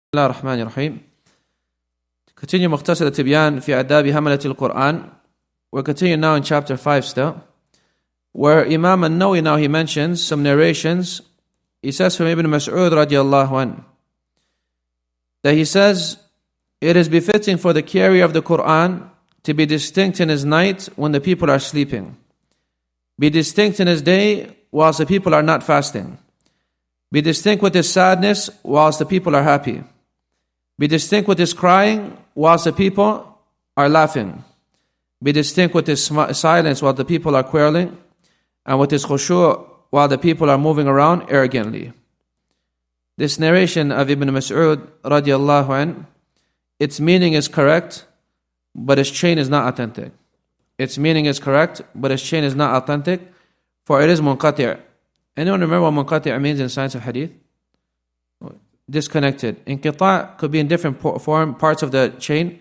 بسم الله الرحمن الرحيم. Continue مختصر التبيان في آداب حملة القرآن. We're continuing now in chapter 5 still, where Imam al-Nawawi now he mentions some narrations. He says from Ibn Mas'ud radiallahu anh, that he says, it is befitting for the carrier of the Qur'an to be distinct in his night when the people are sleeping, be distinct in his day whilst the people are not fasting, be distinct with his sadness whilst the people are happy, be distinct with his crying whilst the people are laughing, be distinct with his silence while the people are quarreling, and with his khushu' while the people are moving around arrogantly. This narration of Ibn Mas'ud radiallahu anh, its meaning is correct, but its chain is not authentic. Its meaning is correct, but its chain is not authentic, for it is munqati'. Anyone remember what munqati' means in science of hadith? Disconnected. Inqita' could be in different parts of the chain,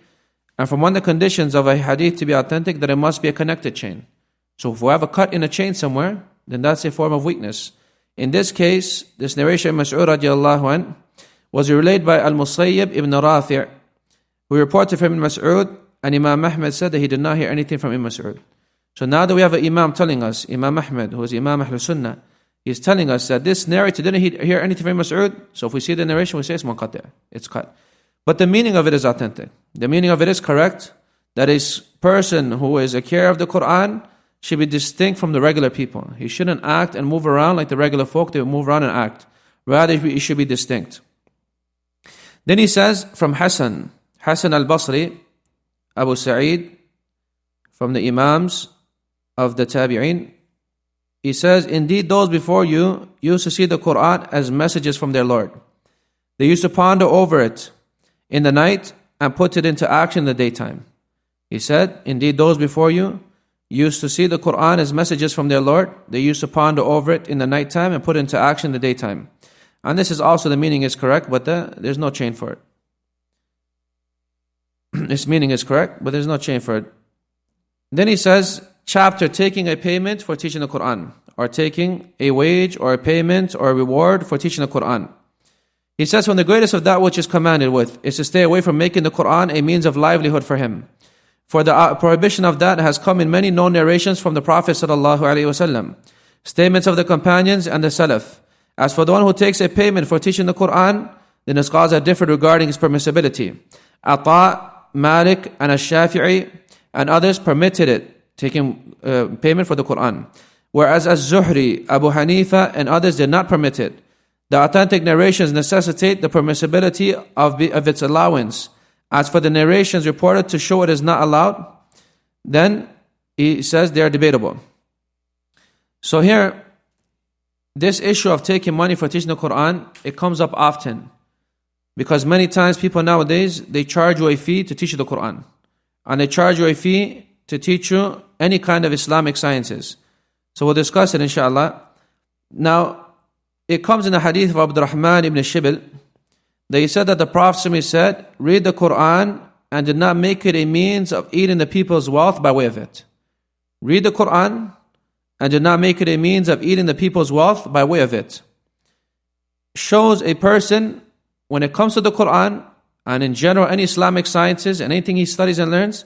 and from one of the conditions of a hadith to be authentic, that it must be a connected chain. So if we have a cut in a chain somewhere, then that's a form of weakness. In this case, this narration of Mas'ud radiallahu anh was relayed by Al-Musayyib ibn Rafi', who reported from Ibn Mas'ud, and Imam Ahmed said that he did not hear anything from Ibn Mas'ud. So now that we have an Imam telling us, Imam Ahmed, who is Imam Ahlul Sunnah, he's telling us that this narrator didn't hear anything from Mas'ud. So if we see the narration, we say it's munqati', it's cut. But the meaning of it is authentic. The meaning of it is correct, that a person who is a carrier of the Qur'an should be distinct from the regular people. He shouldn't act and move around like the regular folk. They move around and act. Rather, he should be distinct. Then he says from Hassan al-Basri, Abu Sa'id, from the Imams of the Tabi'een, he says, indeed those before you used to see the Qur'an as messages from their Lord. They used to ponder over it in the night and put it into action in the daytime. He said, indeed those before you used to see the Qur'an as messages from their Lord. They used to ponder over it in the nighttime and put it into action in the daytime. And this is also, the meaning is correct, but there's no chain for it. This meaning is correct, but there's no chain for it. Then he says, chapter taking a payment for teaching the Qur'an, or taking a wage or a payment or a reward for teaching the Qur'an. He says, from the greatest of that which is commanded with is to stay away from making the Qur'an a means of livelihood for him. For the prohibition of that has come in many known narrations from the Prophet ﷺ, statements of the companions and the Salaf. As for the one who takes a payment for teaching the Qur'an, then the scholars are different regarding its permissibility. Ata, Malik, and Ash-Shafi'i and others permitted it, taking payment for the Qur'an. Whereas Az-Zuhri, Abu Hanifa, and others did not permit it. The authentic narrations necessitate the permissibility of its allowance. As for the narrations reported to show it is not allowed, then he says they are debatable. So here, this issue of taking money for teaching the Qur'an, it comes up often. Because many times people nowadays, they charge you a fee to teach you the Qur'an. And they charge you a fee to teach you any kind of Islamic sciences. So we'll discuss it inshallah. Now, it comes in the hadith of Abdurrahman ibn Shibil, that he said that the Prophet said, read the Qur'an and did not make it a means of eating the people's wealth by way of it. Read the Qur'an and did not make it a means of eating the people's wealth by way of it. Shows a person, when it comes to the Qur'an, and in general any Islamic sciences and anything he studies and learns,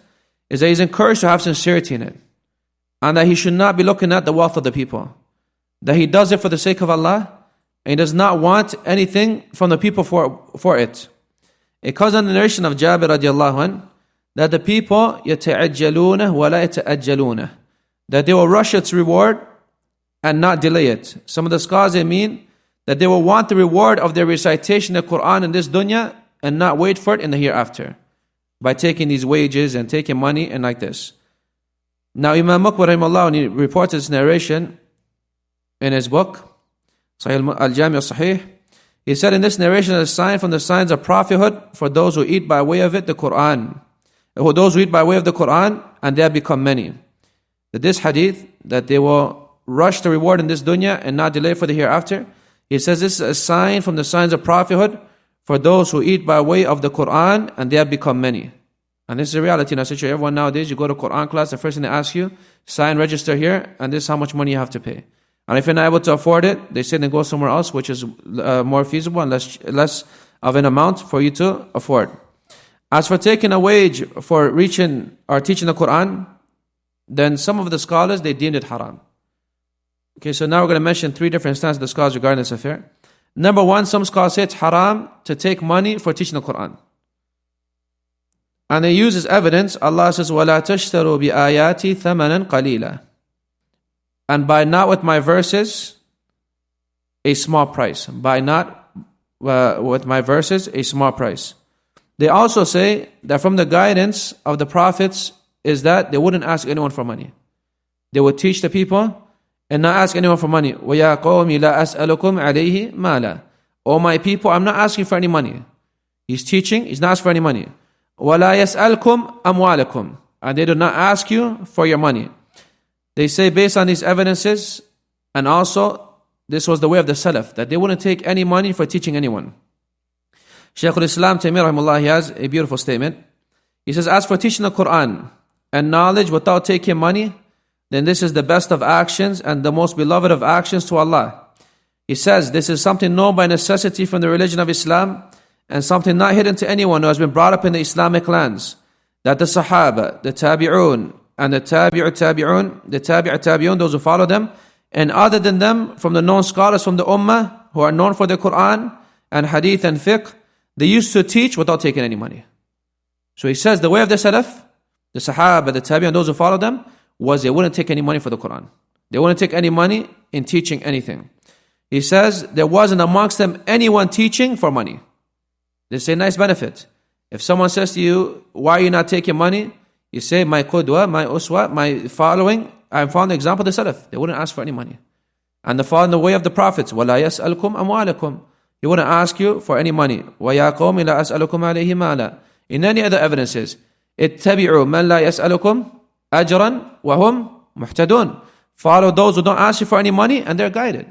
is that he's encouraged to have sincerity in it. And that he should not be looking at the wealth of the people. That he does it for the sake of Allah, and he does not want anything from the people for it. It comes in the narration of Jabir radiallahu anh, that the people يَتَعَجَّلُونَ وَلَا يَتَأَجَّلُونَ, that they will rush its reward and not delay it. Some of the scholars, they mean that they will want the reward of their recitation of Qur'an in this dunya and not wait for it in the hereafter, by taking these wages and taking money and like this. Now Imam Mukbar rahimahullah, when he reports this narration in his book Sahih Al-Jami' Al-Sahih, he said, in this narration is a sign from the signs of prophethood for those who eat by way of it the Qur'an. Those who eat by way of the Qur'an, and they have become many. That this hadith, that they will rush the reward in this dunya and not delay for the hereafter, he says this is a sign from the signs of prophethood for those who eat by way of the Qur'an, and they have become many. And this is a reality in our situation. Everyone nowadays, you go to Qur'an class, the first thing they ask you, sign, register here, and this is how much money you have to pay. And if you're not able to afford it, they say then go somewhere else, which is more feasible and less of an amount for you to afford. As for taking a wage for reaching or teaching the Qur'an, then some of the scholars, they deemed it haram. Okay, so now we're going to mention 3 different stances of the scholars regarding this affair. Number 1, some scholars say it's haram to take money for teaching the Qur'an. And they use as evidence, Allah says, وَلَا تَشْتَرُوا بِآيَاتِ ثَمَنًا قَلِيلًا. And buy not with my verses a small price. Buy not with my verses a small price. They also say that from the guidance of the prophets is that they wouldn't ask anyone for money. They would teach the people and not ask anyone for money. وَيَا قَوْمِ لَا أَسْأَلُكُمْ عَلَيْهِ مَالًا. O my people, I'm not asking for any money. He's teaching, he's not asking for any money. وَلَا يَسْأَلْكُمْ أَمْوَالَكُمْ. And they do not ask you for your money. They say based on these evidences, and also this was the way of the Salaf, that they wouldn't take any money for teaching anyone. Shaykh al-Islam Taymiyyah rahimahullah, he has a beautiful statement. He says, as for teaching the Qur'an and knowledge without taking money, then this is the best of actions and the most beloved of actions to Allah. He says, this is something known by necessity from the religion of Islam and something not hidden to anyone who has been brought up in the Islamic lands, that the Sahaba, the Tabi'un, and the Tabi'un, those who follow them, and other than them from the known scholars from the Ummah who are known for the Qur'an and Hadith and Fiqh, they used to teach without taking any money. So he says the way of the Salaf, the Sahaba, the Tabi'un, those who follow them, was they wouldn't take any money for the Qur'an. They wouldn't take any money in teaching anything. He says there wasn't amongst them anyone teaching for money. This is a nice benefit. If someone says to you, why are you not taking money? You say, my qudwa, my uswa, my following, I'm following the example of the Salaf. They wouldn't ask for any money. And they follow the way of the prophets. وَلَا يَسْأَلْكُمْ أَمْوَالَكُمْ. He wouldn't ask you for any money. وَيَا قَوْمِ لَا أَسْأَلُكُمْ عَلَيْهِ مَالًا. In any other evidences, اتَّبِعُوا مَنْ لَا يَسْأَلُكُمْ أَجْرًا وَهُمْ مُحْتَدُونَ. Follow those who don't ask you for any money and they're guided.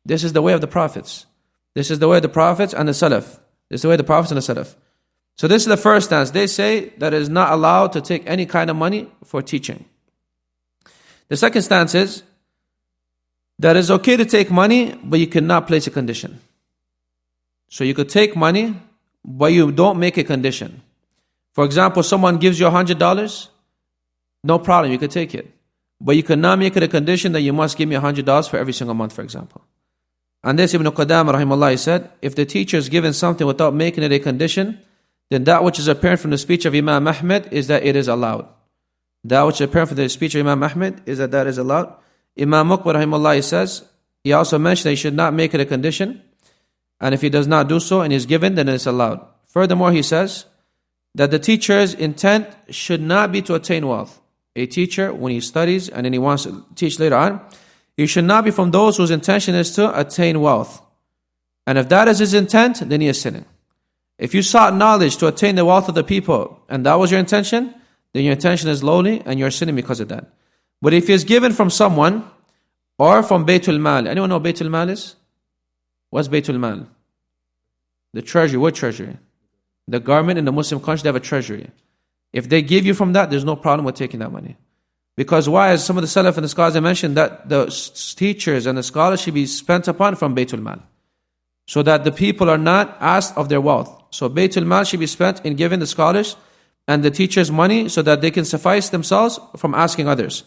This is the way of the prophets. This is the way of the prophets and the Salaf. This is the way of the prophets and the Salaf. So this is the first stance. They say that it is not allowed to take any kind of money for teaching. The second stance is that it's okay to take money, but you cannot place a condition. So you could take money, but you don't make a condition. For example, someone gives you $100, no problem, you could take it. But you cannot make it a condition that you must give me $100 for every single month, for example. And this Ibn Qudamah rahimahullah said, if the teacher is given something without making it a condition, then that which is apparent from the speech of Imam Ahmed is that it is allowed. That which is apparent from the speech of Imam Ahmed is that is allowed. Imam Muqbil rahimahullah says, he also mentioned that he should not make it a condition. And if he does not do so and is given, then it's allowed. Furthermore, he says that the teacher's intent should not be to attain wealth. A teacher, when he studies and then he wants to teach later on, he should not be from those whose intention is to attain wealth. And if that is his intent, then he is sinning. If you sought knowledge to attain the wealth of the people, and that was your intention, then your intention is lowly and you're sinning because of that. But if it's given from someone or from Baytul Mal, anyone know what Baytul Mal is? What's Baytul Mal? The treasury. What treasury? The government in the Muslim country, they have a treasury. If they give you from that, there's no problem with taking that money. Because why? As some of the Salaf and the scholars have mentioned, that the teachers and the scholars should be spent upon from Baytul Mal, so that the people are not asked of their wealth. So Baytul Mal should be spent in giving the scholars and the teachers money so that they can suffice themselves from asking others.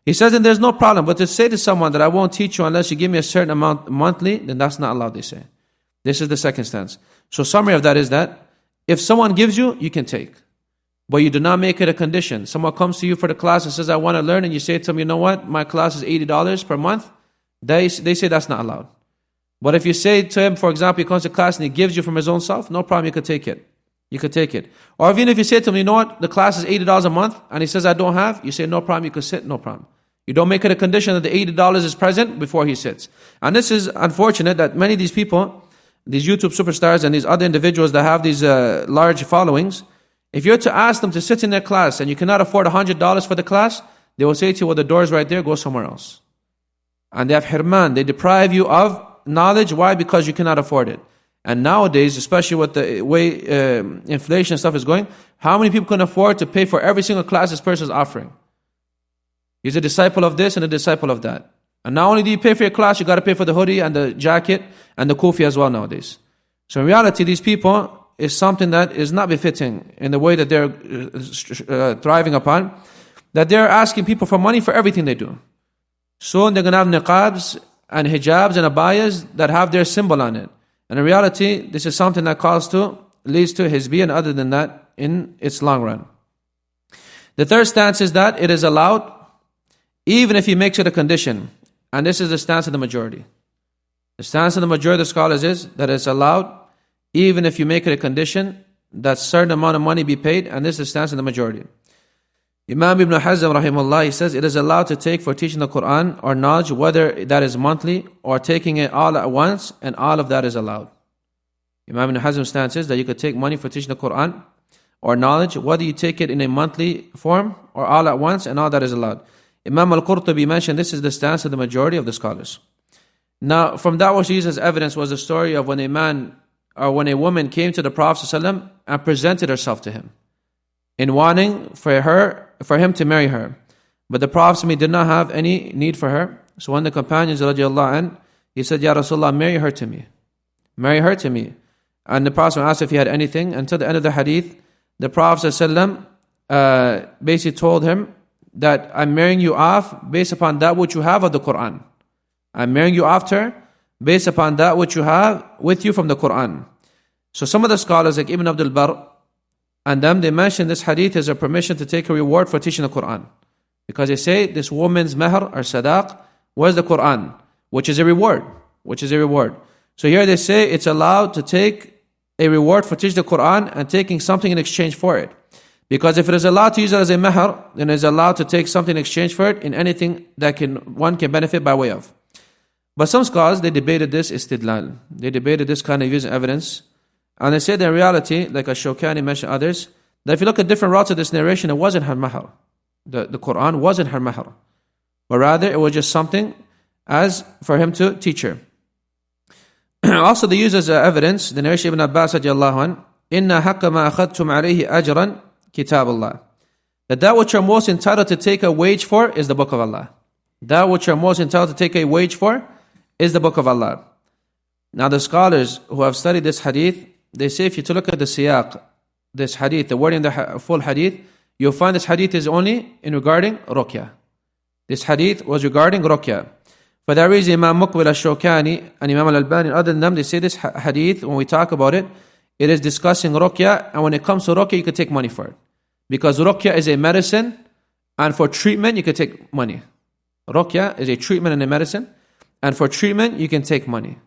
He says, and there's no problem, but to say to someone that I won't teach you unless you give me a certain amount monthly, then that's not allowed, they say. This is the second stance. So summary of that is that if someone gives you, you can take. But you do not make it a condition. Someone comes to you for the class and says, I want to learn, and you say to them, you know what, my class is $80 per month. They say that's not allowed. But if you say to him, for example, he comes to class and he gives you from his own self, no problem, you could take it. You could take it. Or even if you say to him, you know what, the class is $80 a month, and he says, I don't have, you say, no problem, you could sit, no problem. You don't make it a condition that the $80 is present before he sits. And this is unfortunate that many of these people, these YouTube superstars and these other individuals that have these large followings, if you're to ask them to sit in their class and you cannot afford $100 for the class, they will say to you, well, the door is right there, go somewhere else. And they have hirman, they deprive you of knowledge. Why? Because you cannot afford it. And nowadays, especially with the way inflation and stuff is going, how many people can afford to pay for every single class this person is offering? He's a disciple of this and a disciple of that. And not only do you pay for your class, you got to pay for the hoodie and the jacket and the kufi as well nowadays. So in reality, these people is something that is not befitting in the way that they're thriving upon, that they're asking people for money for everything they do. Soon they're going to have niqabs and hijabs and abayas that have their symbol on it. And in reality, this is something that leads to hizbi and other than that in its long run. The third stance is that it is allowed even if he makes it a condition. And this is the stance of the majority. The stance of the majority of the scholars is that it's allowed even if you make it a condition that certain amount of money be paid, and this is the stance of the majority. Imam Ibn Hazm rahimahullah, he says it is allowed to take for teaching the Qur'an or knowledge, whether that is monthly or taking it all at once, and all of that is allowed. Imam Ibn Hazm's stance is that you could take money for teaching the Qur'an or knowledge, whether you take it in a monthly form or all at once, and all that is allowed. Imam Al-Qurtubi mentioned this is the stance of the majority of the scholars. Now, from that what she used as evidence was the story of when a woman came to the Prophet ﷺ and presented herself to him in wanting for him to marry her. But the Prophet did not have any need for her. So when the companions, radiallahu anh, he said, Ya Rasulullah, marry her to me. Marry her to me. And the Prophet asked if he had anything. Until the end of the hadith, the Prophet ﷺ basically told him that I'm marrying you off based upon that which you have of the Qur'an. I'm marrying you after based upon that which you have with you from the Qur'an. So some of the scholars like Ibn Abdul Barr and them, they mention this hadith as a permission to take a reward for teaching the Qur'an. Because they say this woman's mahr or sadaq was the Qur'an, which is a reward. So here they say it's allowed to take a reward for teaching the Qur'an and taking something in exchange for it. Because if it is allowed to use it as a mahr, then it is allowed to take something in exchange for it in anything that one can benefit by way of. But some scholars, they debated this istidlal. They debated this kind of using evidence. And they said that in reality, like Ash-Shawkani mentioned others, that if you look at different routes of this narration, it wasn't her mahr. The Qur'an wasn't her mahr. But rather, it was just something as for him to teach her. Also, they use as evidence, the narration of Ibn Abbas radiallahu anh, إِنَّ حَقَّ مَا أَخَذْتُمْ عَلَيْهِ أَجْرًا كِتَابُ اللَّهِ. That which you're most entitled to take a wage for is the Book of Allah. That which you're most entitled to take a wage for is the Book of Allah. Now the scholars who have studied this hadith, they say if you look at the siyaq, this hadith, the wording of the full hadith, you'll find this hadith is only in regarding ruqya. This hadith was regarding ruqya. For that reason, Imam Muqbil al-Shawkani and Imam Al-Albani and other than them, they say this hadith, when we talk about it, it is discussing ruqya, and when it comes to ruqya, you could take money for it. Because ruqya is a medicine, and for treatment, you could take money. Ruqya is a treatment and a medicine, and for treatment, you can take money.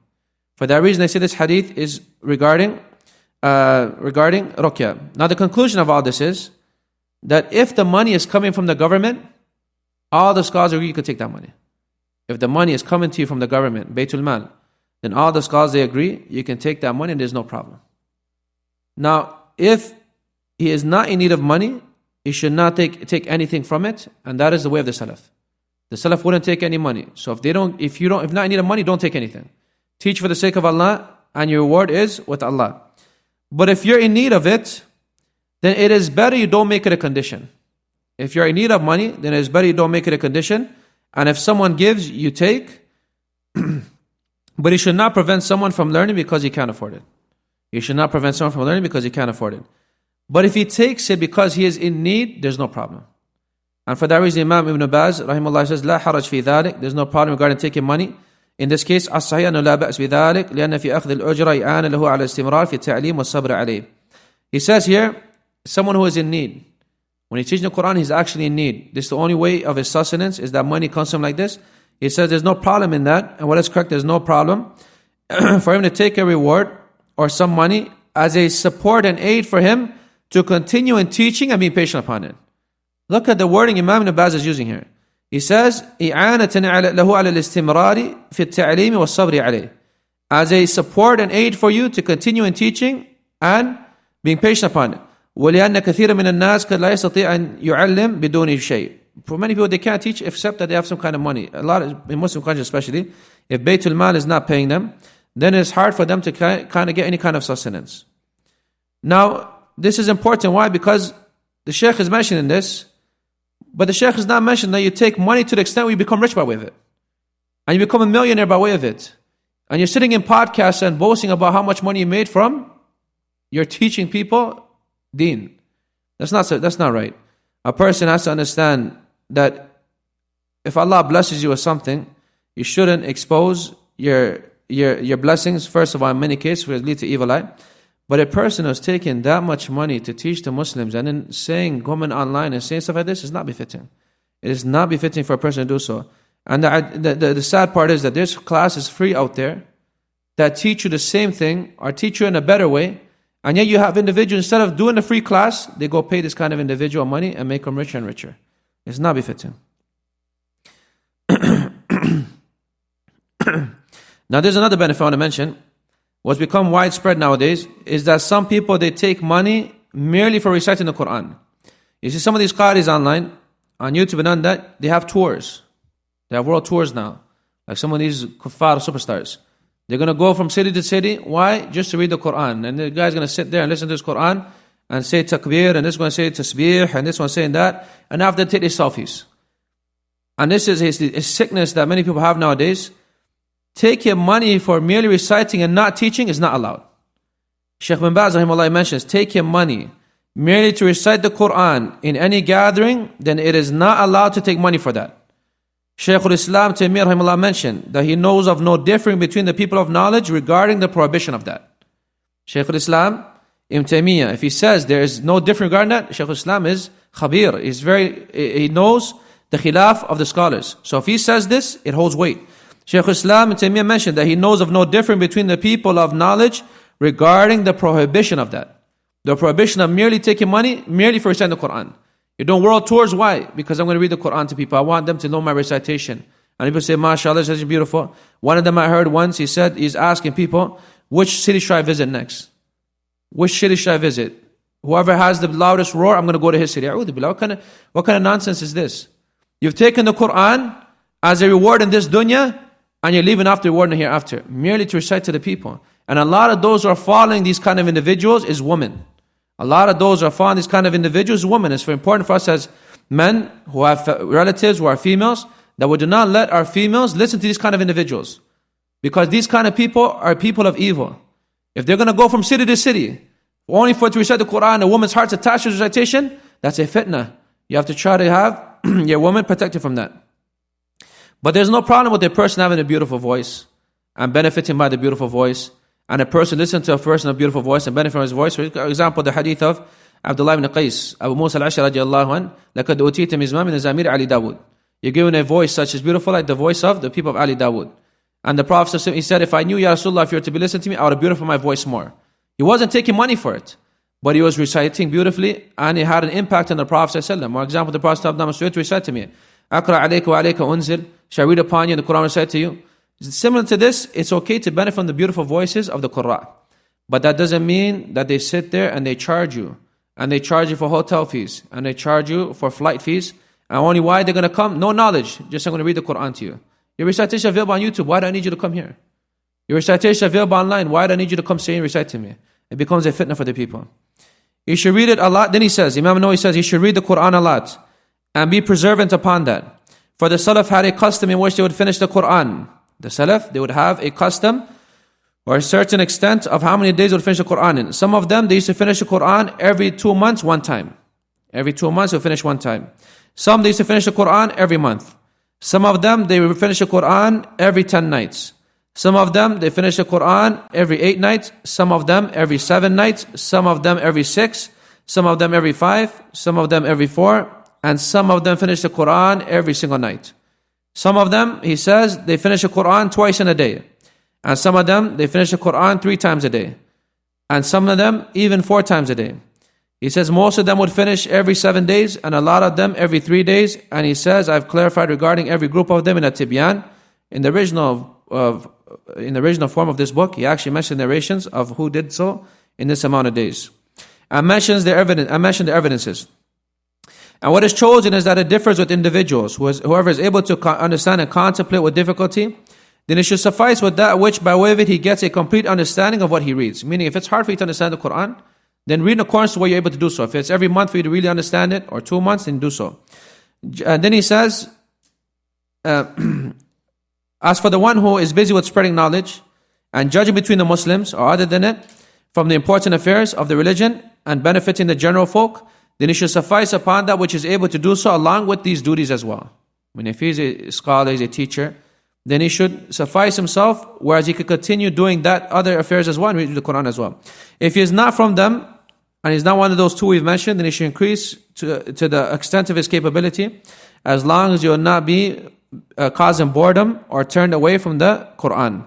For that reason, they say this hadith is regarding ruqya. Now, the conclusion of all this is that if the money is coming from the government, all the scholars agree you could take that money. If the money is coming to you from the government, Baytul Mal, then all the scholars, they agree you can take that money and there's no problem. Now, if he is not in need of money, he should not take anything from it, and that is the way of the Salaf. The Salaf wouldn't take any money. So if not in need of money, don't take anything. Teach for the sake of Allah, and your reward is with Allah. But if you're in need of it, then it is better you don't make it a condition. If you're in need of money, then it is better you don't make it a condition. And if someone gives, you take. But it should not prevent someone from learning because he can't afford it. You should not prevent someone from learning because he can't afford it. But if he takes it because he is in need, there's no problem. And for that reason, Imam Ibn Baz, rahimahullah, says, لا حرج في ذلك. There's no problem regarding taking money. In this case, الصحيح أنه لا بأس بذلك لأن في أخذ الأجرة إعانة له على الاستمرار في التعليم والصبر عليه. He says here, someone who is in need. When he's teaching the Qur'an, he's actually in need. This is the only way of his sustenance, is that money comes to him like this. He says there's no problem in that. And what is correct, there's no problem for him to take a reward or some money as a support and aid for him to continue in teaching and be patient upon it. Look at the wording Imam Ibn Baz is using here. He says, إِعَانَةً لَهُ عَلَى الْإِسْتِمْرَارِ فِي التَّعْلِيمِ وَالصَّبْرِ عَلَيْهِ. As a support and aid for you to continue in teaching and being patient upon it. وَلِأَنَّ كَثِيرًا مِنَ النَّاسِ قَدْ لَا يَسْتَطِيعَ أَنْ يُعَلِّمْ بِدُونِ شَيْءٍ. For many people, they can't teach except that they have some kind of money. A lot of, in Muslim countries especially, if Baytul Mal is not paying them, then it's hard for them to kind of get any kind of sustenance. Now, this is important. Why? Because the Shaykh is mentioning this, but the Shaykh is not mentioning that you take money to the extent where you become rich by way of it. And you become a millionaire by way of it. And you're sitting in podcasts and boasting about how much money you made from you're teaching people deen. That's not right. A person has to understand that if Allah blesses you with something, you shouldn't expose your blessings, first of all, in many cases, which lead to evil eye. But a person who's taking that much money to teach the Muslims and then saying, going online and saying stuff like this is not befitting. It is not befitting for a person to do so. And the sad part is that there's classes free out there that teach you the same thing or teach you in a better way. And yet you have individuals, instead of doing the free class, they go pay this kind of individual money and make them richer and richer. It's not befitting. Now there's another benefit I want to mention. What's become widespread nowadays is that some people, they take money merely for reciting the Qur'an. You see some of these qaris online, on YouTube and on that, they have tours. They have world tours now. Like some of these kuffar superstars. They're going to go from city to city. Why? Just to read the Qur'an. And the guy's going to sit there and listen to his Qur'an and say takbir, and this one say tasbih, and this one saying that. And after they take their selfies. And this is a sickness that many people have nowadays. Taking money for merely reciting and not teaching is not allowed. Shaykh bin Baz rahimahullah mentions, taking money merely to recite the Qur'an in any gathering, then it is not allowed to take money for that. Shaykh al-Islam Taymiyyah rahimahullah mentioned that he knows of no difference between the people of knowledge regarding the prohibition of that. Shaykh al-Islam Ibn Taymiyyah, if he says there is no difference regarding that, Shaykh al-Islam is khabir. He knows the khilaf of the scholars. So if he says this, it holds weight. Shaykh al-Islam Ibn Taymiyyah mentioned that he knows of no difference between the people of knowledge regarding the prohibition of that. The prohibition of merely taking money, merely for reciting the Qur'an. You're doing world tours, why? Because I'm going to read the Qur'an to people. I want them to know my recitation. And people say, MashaAllah, this is beautiful. One of them I heard once, he said, he's asking people, which city should I visit next? Which city should I visit? Whoever has the loudest roar, I'm going to go to his city. What kind of nonsense is this? You've taken the Qur'an as a reward in this dunya, and you're leaving off the reward in the hereafter, merely to recite to the people. And a lot of those who are following these kind of individuals is women. A lot of those who are following these kind of individuals is women. It's very important for us as men who have relatives who are females, that we do not let our females listen to these kind of individuals. Because these kind of people are people of evil. If they're going to go from city to city, only for it to recite the Qur'an, a woman's heart's attached to recitation, that's a fitna. You have to try to have your woman protected from that. But there's no problem with a person having a beautiful voice and benefiting by the beautiful voice, and a person listening to a person of beautiful voice and benefiting from his voice. For example, the hadith of Abdullah ibn Qais, Abu Musa al-Ash'ari radiallahu anh, لَقَدْ أُتِيتَ مِزْمَامٍ مِنْ زَمِيرِ عَلِي دَاوُد. You're given a voice such as beautiful like the voice of the people of Ali Dawood. And the Prophet, he said, if I knew, Ya Rasulullah, if you were to be listening to me, I would have beautified my voice more. He wasn't taking money for it, but he was reciting beautifully, and it had an impact on the Prophet. For example, the Prophet told to recite to me, Aqra alayka wa alayka unzil, shall I read upon you and the Quran recite to you? Similar to this, it's okay to benefit from the beautiful voices of the Qur'an. But that doesn't mean that they sit there and they charge you. And they charge you for hotel fees. And they charge you for flight fees. And only why they're going to come? No knowledge. Just I'm going to read the Qur'an to you. Your recitation available on YouTube. Why do I need you to come here? Your recitation available online. Why do I need you to come say and recite to me? It becomes a fitna for the people. You should read it a lot. Then he says, Imam Nawawi says, you should read the Qur'an a lot. And be perseverant upon that. For the Salaf had a custom in which they would finish the Qur'an. The Salaf, they would have a custom or a certain extent of how many days they would finish the Qur'an in. Some of them, they used to finish the Qur'an every 2 months, one time. Every 2 months, they would finish one time. Some, they used to finish the Qur'an every month. Some of them, they would finish the Qur'an every 10 nights. Some of them, they finish the Qur'an every 8 nights. Some of them, every 7 nights. Some of them, every 6. Some of them, every 5. Some of them, every 4. And some of them finish the Qur'an every single night. Some of them, he says, they finish the Qur'an twice in a day. And some of them, they finish the Qur'an 3 times a day. And some of them, even 4 times a day. He says most of them would finish every 7 days, and a lot of them every 3 days. And he says, I've clarified regarding every group of them in At-Tibyan. In the original form of this book, he actually mentioned narrations of who did so in this amount of days. I mentioned the evidences. And what is chosen is that it differs with individuals. Whoever is able to understand and contemplate with difficulty, then it should suffice with that which by way of it he gets a complete understanding of what he reads. Meaning, if it's hard for you to understand the Qur'an, then read in accordance to what you're able to do so. If it's every month for you to really understand it, or 2 months, then do so. And then he says, as for the one who is busy with spreading knowledge, and judging between the Muslims or other than it from the important affairs of the religion and benefiting the general folk, then he should suffice upon that which is able to do so along with these duties as well. When if he's a scholar, he's a teacher, then he should suffice himself, whereas he could continue doing that other affairs as well and read the Qur'an as well. If he is not from them, and he's not one of those two we've mentioned, then he should increase to the extent of his capability, as long as you will not be causing boredom or turned away from the Qur'an.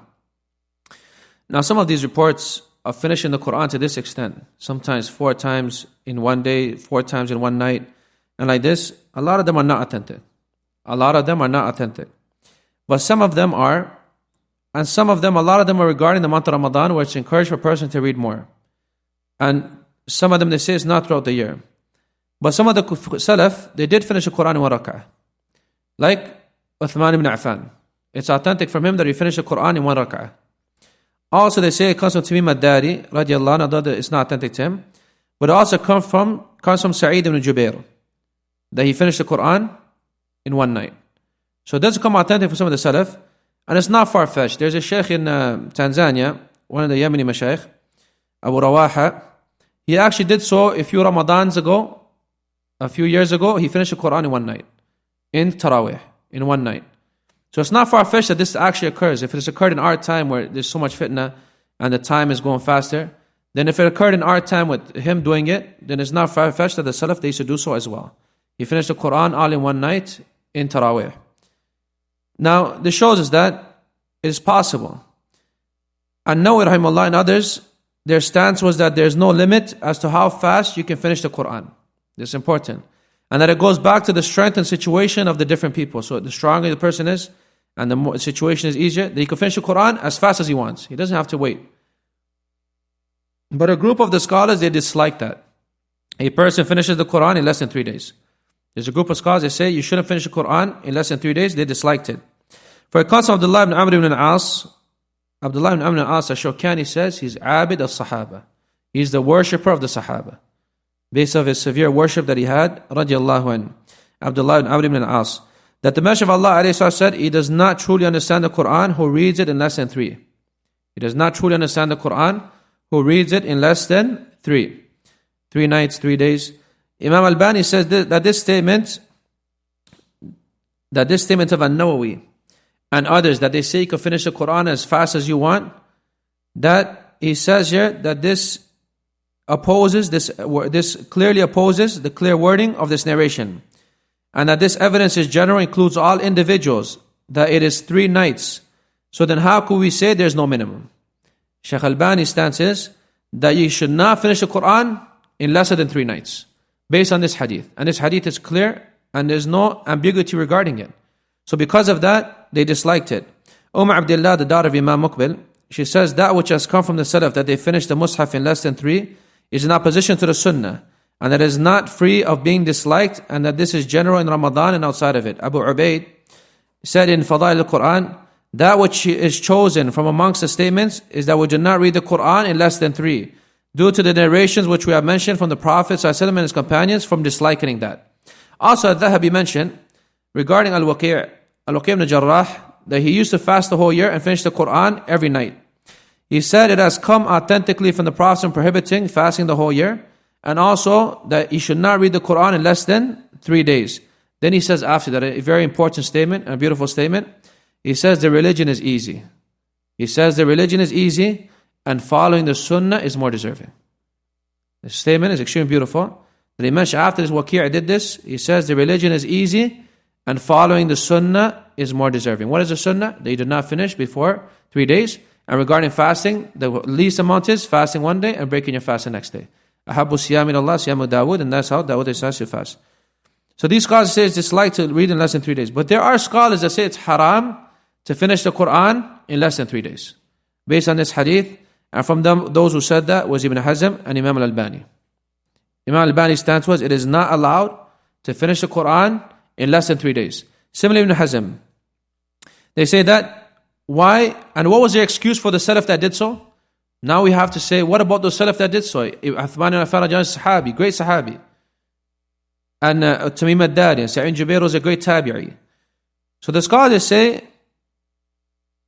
Now some of these reports of finishing the Qur'an to this extent, sometimes 4 times in one day, 4 times in one night, and like this, a lot of them are not authentic. A lot of them are not authentic. But some of them are, and some of them, a lot of them are regarding the month of Ramadan, where it's encouraged for a person to read more. And some of them, they say it's not throughout the year. But some of the Salaf, they did finish the Qur'an in 1 rak'ah. Like Uthman ibn Affan. It's authentic from him that he finished the Qur'an in 1 rak'ah. Also, they say it comes from Tamim al-Dari, radiallahu anhu, although it's not authentic to him. But it also comes from Sa'id ibn Jubair, that he finished the Qur'an in one night. So it does come authentic from some of the Salaf, and it's not far-fetched. There's a Shaykh in Tanzania, one of the Yemeni Mashaykh, Abu Rawaha. He actually did so a few Ramadans ago, a few years ago, he finished the Qur'an in one night, in Taraweeh, in one night. So it's not far-fetched that this actually occurs. If it's occurred in our time where there's so much fitna and the time is going faster, then if it occurred in our time with him doing it, then it's not far-fetched that the Salaf, they used to do so as well. He finished the Qur'an all in one night in Taraweeh. Now, this shows us that it is possible. And Nawawi rahimahullah and others, their stance was that there's no limit as to how fast you can finish the Qur'an. This is important. And that it goes back to the strength and situation of the different people. So the stronger the person is, and the situation is easier, that he can finish the Qur'an as fast as he wants. He doesn't have to wait. But a group of the scholars, they dislike that. A person finishes the Qur'an in less than 3 days. There's a group of scholars, they say you shouldn't finish the Qur'an in less than 3 days. They disliked it. For a concept of Abdullah ibn Amr ibn al-As, Abdullah ibn Amr ibn al-As, Ash-Shawkani says he's Abid al-Sahaba. He's the worshipper of the Sahaba, based on his severe worship that he had, radiallahu anhu. Abdullah ibn Amr ibn al-As. That the Messenger of Allah alayhi said, he does not truly understand the Qur'an who reads it in less than 3. He does not truly understand the Qur'an who reads it in less than 3. 3 nights, 3 days. Imam Al-Bani says that this statement of An-Nawawi and others, that they say you can finish the Qur'an as fast as you want, that he says here that this clearly opposes the clear wording of this narration, and that this evidence is general, includes all individuals, that it is 3 nights. So then how could we say there's no minimum? Shaykh Al-Bani's stance is that you should not finish the Qur'an in lesser than 3 nights, based on this hadith. And this hadith is clear, and there's no ambiguity regarding it. So because of that, they disliked it. Abdullah, the daughter of Imam Muqbil, she says that which has come from the Salaf, that they finished the Mus'haf in less than 3, is in opposition to the Sunnah, and that is not free of being disliked, and that this is general in Ramadan and outside of it. Abu Ubaid said in Fadail al-Quran, that which is chosen from amongst the statements is that we do not read the Quran in less than 3, due to the narrations which we have mentioned from the Prophet ﷺ and his companions from disliking that. Also, Al-Dhahabi mentioned regarding Al-Waqi' ibn Jarrah, that he used to fast the whole year and finish the Quran every night. He said it has come authentically from the Prophet prohibiting fasting the whole year, and also that he should not read the Quran in less than 3 days. Then he says after that, a very important statement, a beautiful statement. He says the religion is easy. He says the religion is easy, and following the Sunnah is more deserving. This statement is extremely beautiful. That he mentioned after this, Waqi' did this. He says the religion is easy, and following the Sunnah is more deserving. What is the Sunnah? That you do not finish before 3 days. And regarding fasting, the least amount is fasting one day and breaking your fast the next day. Ahabu siyam in Allah, siyamu Dawood, and that's how Dawood is to fast. So these scholars say it's disliked to read in less than 3 days. But there are scholars that say it's haram to finish the Quran in less than 3 days, based on this hadith. And from them, those who said that was Ibn Hazm and Imam Al-Albani. Imam Al-Albani's stance was it is not allowed to finish the Quran in less than 3 days. Similarly, Ibn Hazm, they say that why, and what was their excuse for the Salaf that did so? Now we have to say, what about those Salaf that did so? Uthman al-Affan is Sahabi, great Sahabi. And Tamim al-Dari, and Sa'id Jubair was a great Tabi'i. So the scholars say,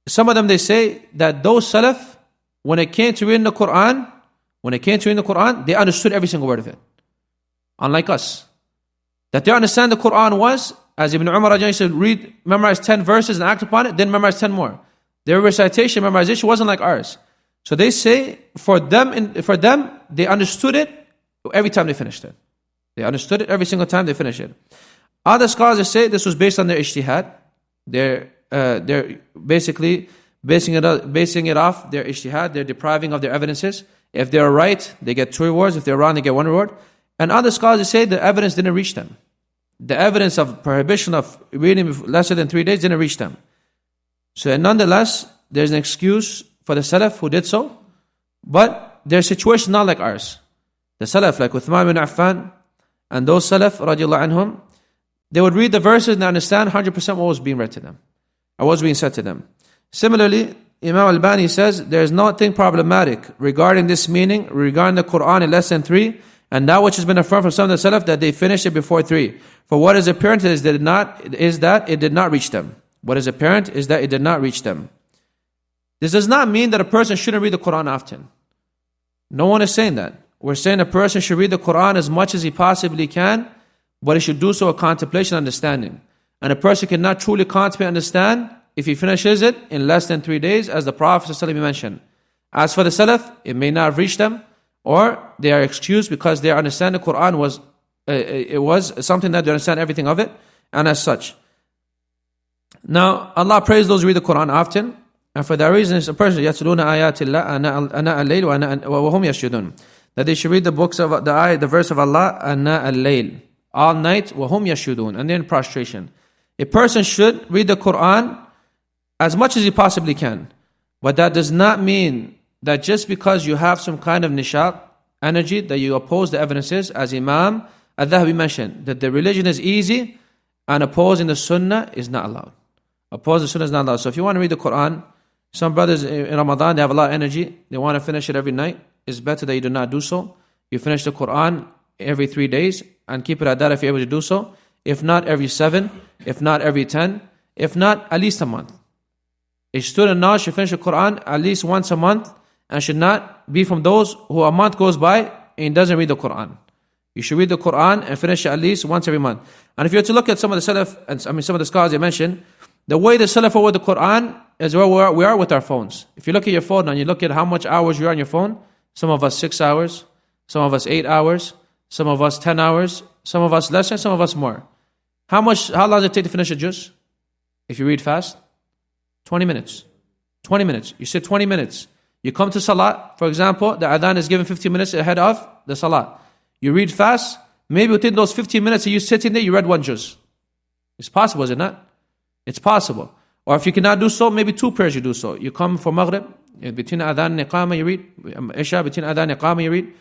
some of them, they say that those Salaf, when it came to reading the Qur'an, they understood every single word of it. Unlike us. That they understand the Qur'an was, as Ibn Umar used to memorize 10 verses and act upon it, then memorize 10 more. Their recitation, memorization wasn't like ours. So they say, for them, they understood it every time they finished it. They understood it every single time they finished it. Other scholars say this was based on their ijtihad. They're basically basing it off their ijtihad. They're depriving of their evidences. If they're right, they get 2 rewards. If they're wrong, they get 1 reward. And other scholars say the evidence didn't reach them. The evidence of prohibition of reading lesser than 3 days didn't reach them. So nonetheless, there's an excuse for the Salaf who did so, but their situation is not like ours. The Salaf, like Uthman bin Affan, and those Salaf, radiallahu anhum, they would read the verses and understand 100% what was being read to them, or what was being said to them. Similarly, Imam Al-Albani says, there is nothing problematic regarding this meaning, regarding the Qur'an in less than 3, and that which has been affirmed from some of the Salaf that they finished it before 3. For what is apparent is that it did not reach them. What is apparent is that it did not reach them. This does not mean that a person shouldn't read the Qur'an often. No one is saying that. We're saying a person should read the Qur'an as much as he possibly can, but he should do so with contemplation and understanding. And a person cannot truly contemplate and understand if he finishes it in less than 3 days, as the Prophet ﷺ mentioned. As for the Salaf, it may not have reached them, or they are excused because they understand the Qur'an was something that they understand everything of it, and as such. Now, Allah praised those who read the Qur'an often, and for that reason, it's a person يَتْلُونَ آيَاتِ اللَّهِ أَنَاءَ اللَّيْلِ وَهُمْ يَسْجُدُونَ, that they should read the books of the verse of Allah أَنَاءَ اللَّيْلِ, all night, وَهُمْ يَسْجُدُونَ, and they're in prostration. A person should read the Qur'an as much as he possibly can, but that does not mean that just because you have some kind of nishat, energy, that you oppose the evidences, as Imam Al-Dhahabi mentioned, that the religion is easy and opposing the Sunnah is not allowed. Opposing the Sunnah is not allowed. So if you want to read the Qur'an, some brothers in Ramadan, they have a lot of energy, they want to finish it every night. It's better that you do not do so. You finish the Qur'an every 3 days and keep it at that if you're able to do so. If not, every 7, if not every 10, if not, at least a month. A student now should finish the Qur'an at least once a month and should not be from those who a month goes by and doesn't read the Qur'an. You should read the Qur'an and finish it at least once every month. And if you were to look at some of the Salaf, and some of the scholars I mentioned, the way the Salaf are with the Qur'an is where we are with our phones. If you look at your phone and you look at how much hours you're on your phone, some of us 6 hours, some of us 8 hours, some of us 10 hours, some of us less, and some of us more. How long does it take to finish a juz? If you read fast? 20 minutes. 20 minutes. You sit 20 minutes. You come to Salat, for example, the adhan is given 15 minutes ahead of the Salat. You read fast, maybe within those 15 minutes of you sitting there, you read 1 juz. It's possible, is it not? It's possible. Or if you cannot do so, maybe 2 prayers you do so. You come for Maghrib, between adhan and iqama you read, Isha, between adhan and iqama you read.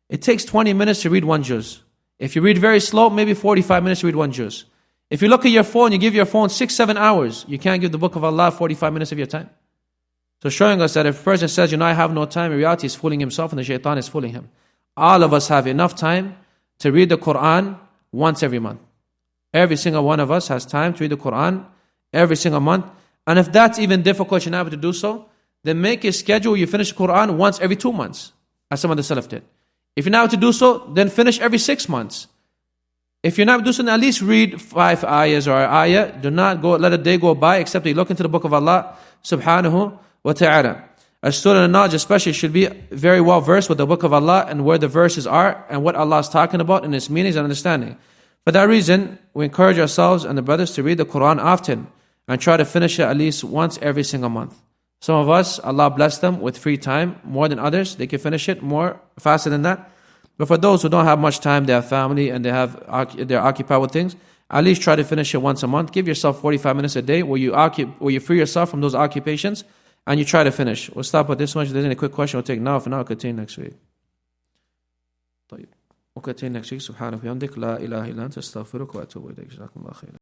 It takes 20 minutes to read 1 juz. If you read very slow, maybe 45 minutes to read 1 juz. If you look at your phone, you give your phone 6-7 hours, you can't give the book of Allah 45 minutes of your time. So showing us that if a person says, I have no time, in reality he's fooling himself and the shaitan is fooling him. All of us have enough time to read the Qur'an once every month. Every single one of us has time to read the Qur'an every single month. And if that's even difficult, you're not able to do so, then make a schedule where you finish the Qur'an once every 2 months, as some of the Salaf did. If you're not able to do so, then finish every 6 months. If you're not able to do so, then at least read 5 ayahs or an ayah. Do not let a day go by except that you look into the book of Allah subhanahu wa ta'ala. A student of knowledge especially should be very well versed with the book of Allah and where the verses are and what Allah is talking about and its meanings and understanding. For that reason, we encourage ourselves and the brothers to read the Qur'an often and try to finish it at least once every single month. Some of us, Allah bless them with free time more than others. They can finish it more faster than that. But for those who don't have much time, they have family and they're occupied with things, at least try to finish it once a month. Give yourself 45 minutes a day where you free yourself from those occupations and you try to finish. We'll stop at this one. If there's any quick question, we'll take now. For now, we'll continue next week. We'll continue next week. Subhanahu wa bihamdik. La ilaha illa anta astaghfiruka wa atubu ilayk. Jazakumullah khairan.